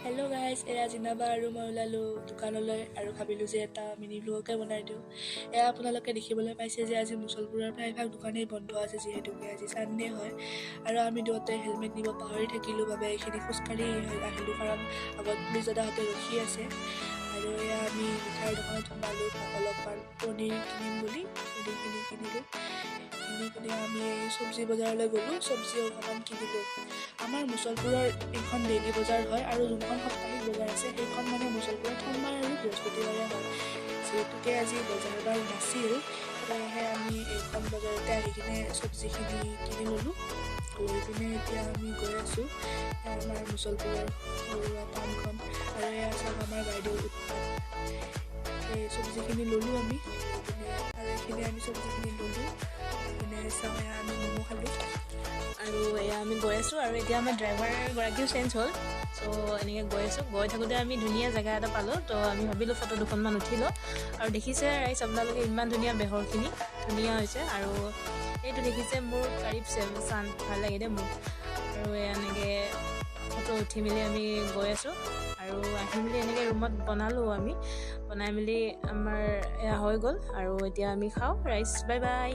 Hello' guys, এয়া জিনাবা আৰু মই ওলালোঁ দোকানলৈ আৰু ভাবিলোঁ যে এটা মিনি ব্লগকে বনাই দিওঁ। এয়া আপোনালোকে দেখিবলৈ পাইছে যে আজি মুছলপুৰৰ প্ৰায়ভাগ দোকানেই বন্ধ আছে, যিহেতুকে আজি ছানডে হয়। আৰু আমি দুয়োতে হেলমেট নিব পাহৰি থাকিলোঁ বাবে এইখিনি খোজকাঢ়ি আহিলোঁ, কাৰণ আগত পুলিচ দাদাহঁতে ৰখি আছে। আৰু এয়া আমি মিঠাইৰ দোকানত সোমালোঁ অলপমান পনীৰ কিনিম বুলি। পনীৰখিনি কিনিলোঁ। কিনি পিনে আমি এই চব্জি বজাৰলৈ গ'লোঁ, চব্জি অকণমান কিনিলোঁ। আমাৰ মুছলপুৰৰ এইখন ডেইলি বজাৰ হয়, আৰু যোনখন সাপ্তাহিক বজাৰ আছে সেইখন মানে মুছলপুৰত সোমবাৰ আৰু বৃহস্পতিবাৰে হয়। যিহেতুকে আজি বজাৰ বাৰ নাছিল, সেয়েহে আমি এইখন বজাৰতে আহি কিনে চব্জিখিনি কিনি ল'লোঁ। লৈ পিনে এতিয়া আমি গৈ আছোঁ আমাৰ মুছলপুৰৰ সৰুৱা টাউনখন। আৰু এয়া চাওক আমাৰ বাইদেউৰ উৎপাত। এই চব্জিখিনি ল'লোঁ আমি, পিনে আৰু এইখিনি আমি চব্জিখিনি ল'লোঁ। পিনে চাওঁ এয়া আমি ম'ম' খালোঁ। আৰু এয়া আমি গৈ আছোঁ, আৰু এতিয়া আমাৰ ড্ৰাইভাৰগৰাকীও চেঞ্জ হ'ল। চ' এনেকৈ গৈ আছোঁ, গৈ থাকোঁতে আমি ধুনীয়া জেগা এটা পালোঁ। তো আমি ভাবিলোঁ ফটো দুখনমান উঠি লওঁ। আৰু দেখিছে ৰাইজ আপোনালোকে ইমান ধুনীয়া বেহৰখিনি ধুনীয়া হৈছে। আৰু এইটো দেখিছে মোৰ কাৰিব চান, ভাল লাগে দেই মোৰ। আৰু এনেকৈ ফটো উঠি মেলি আমি গৈ আছোঁ, আৰু আহি মেলি এনেকৈ ৰুমত বনালোঁ। আমি বনাই মেলি আমাৰ এয়া হৈ গ'ল, আৰু এতিয়া আমি খাওঁ। ৰাইজ বাই বাই।